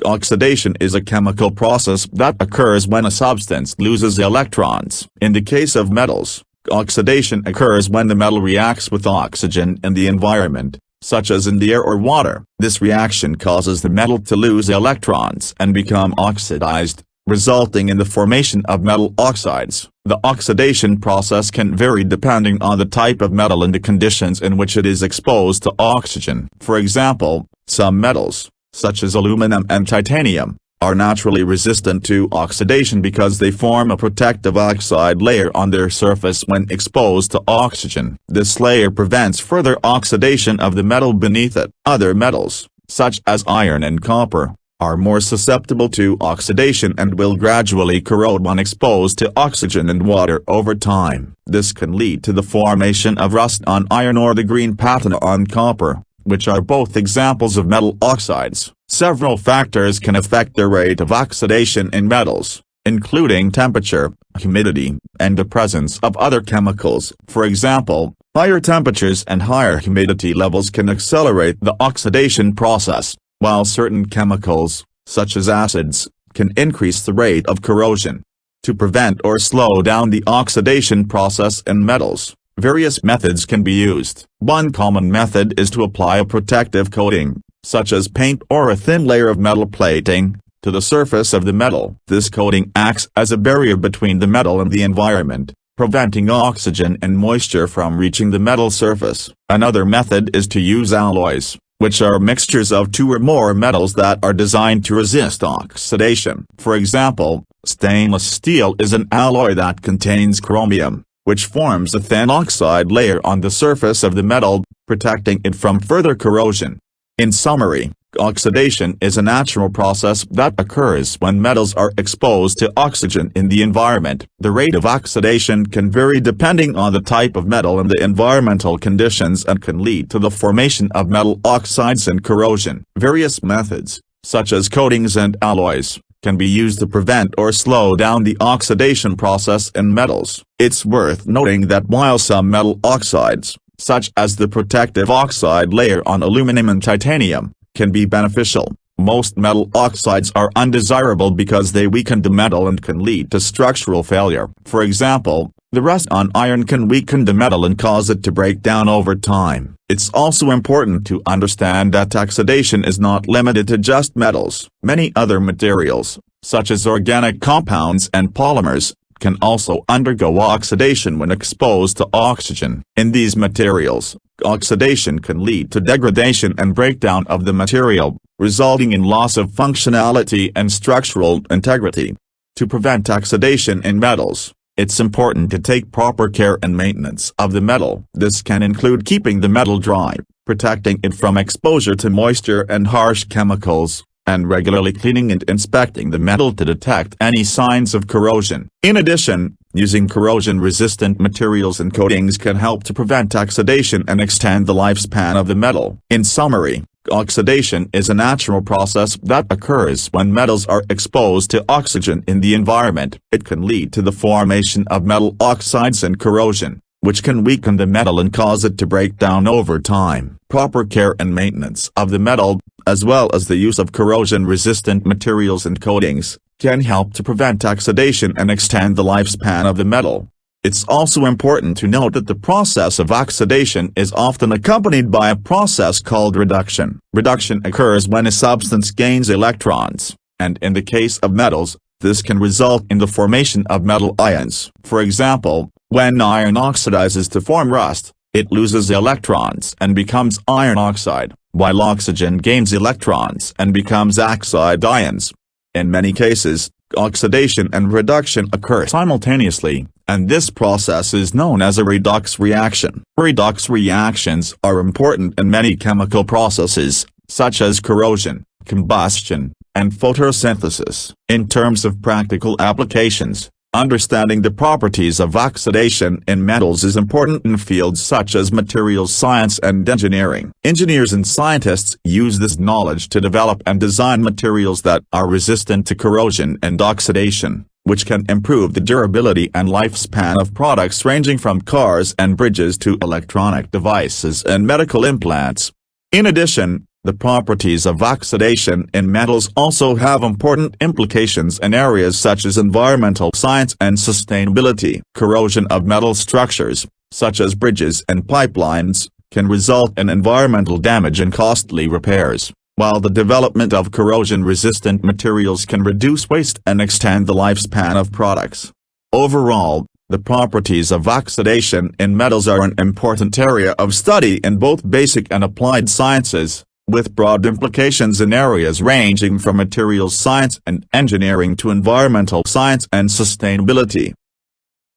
Oxidation is a chemical process that occurs when a substance loses electrons. In the case of metals, oxidation occurs when the metal reacts with oxygen in the environment, such as in the air or water. This reaction causes the metal to lose electrons and become oxidized, resulting in the formation of metal oxides. The oxidation process can vary depending on the type of metal and the conditions in which it is exposed to oxygen. For example, some metals, such as aluminum and titanium, are naturally resistant to oxidation because they form a protective oxide layer on their surface when exposed to oxygen. This layer prevents further oxidation of the metal beneath it. Other metals, such as iron and copper, are more susceptible to oxidation and will gradually corrode when exposed to oxygen and water over time. This can lead to the formation of rust on iron or the green patina on copper, which are both examples of metal oxides. Several factors can affect the rate of oxidation in metals, including temperature, humidity, and the presence of other chemicals. For example, higher temperatures and higher humidity levels can accelerate the oxidation process, while certain chemicals, such as acids, can increase the rate of corrosion. To prevent or slow down the oxidation process in metals, various methods can be used. One common method is to apply a protective coating, such as paint or a thin layer of metal plating, to the surface of the metal. This coating acts as a barrier between the metal and the environment, preventing oxygen and moisture from reaching the metal surface. Another method is to use alloys, which are mixtures of two or more metals that are designed to resist oxidation. For example, stainless steel is an alloy that contains chromium, which forms a thin oxide layer on the surface of the metal, protecting it from further corrosion. In summary, oxidation is a natural process that occurs when metals are exposed to oxygen in the environment. The rate of oxidation can vary depending on the type of metal and the environmental conditions and can lead to the formation of metal oxides and corrosion. Various methods, such as coatings and alloys, can be used to prevent or slow down the oxidation process in metals. It's worth noting that while some metal oxides, such as the protective oxide layer on aluminum and titanium, can be beneficial, most metal oxides are undesirable because they weaken the metal and can lead to structural failure. For example, the rust on iron can weaken the metal and cause it to break down over time. It's also important to understand that oxidation is not limited to just metals. Many other materials, such as organic compounds and polymers, can also undergo oxidation when exposed to oxygen. In these materials, oxidation can lead to degradation and breakdown of the material, resulting in loss of functionality and structural integrity. To prevent oxidation in metals, it's important to take proper care and maintenance of the metal. This can include keeping the metal dry, protecting it from exposure to moisture and harsh chemicals, and regularly cleaning and inspecting the metal to detect any signs of corrosion. In addition, using corrosion-resistant materials and coatings can help to prevent oxidation and extend the lifespan of the metal. In summary, oxidation is a natural process that occurs when metals are exposed to oxygen in the environment. It can lead to the formation of metal oxides and corrosion, which can weaken the metal and cause it to break down over time. Proper care and maintenance of the metal, as well as the use of corrosion-resistant materials and coatings, can help to prevent oxidation and extend the lifespan of the metal. It's also important to note that the process of oxidation is often accompanied by a process called reduction. Reduction occurs when a substance gains electrons, and in the case of metals, this can result in the formation of metal ions. For example, when iron oxidizes to form rust, it loses electrons and becomes iron oxide, while oxygen gains electrons and becomes oxide ions. In many cases, oxidation and reduction occur simultaneously, and this process is known as a redox reaction. Redox reactions are important in many chemical processes, such as corrosion, combustion, and photosynthesis. In terms of practical applications, understanding the properties of oxidation in metals is important in fields such as materials science and engineering. Engineers and scientists use this knowledge to develop and design materials that are resistant to corrosion and oxidation, which can improve the durability and lifespan of products ranging from cars and bridges to electronic devices and medical implants. In addition, The properties of oxidation in metals also have important implications in areas such as environmental science and sustainability. Corrosion of metal structures, such as bridges and pipelines, can result in environmental damage and costly repairs, while the development of corrosion-resistant materials can reduce waste and extend the lifespan of products. Overall, the properties of oxidation in metals are an important area of study in both basic and applied sciences, with broad implications in areas ranging from materials science and engineering to environmental science and sustainability.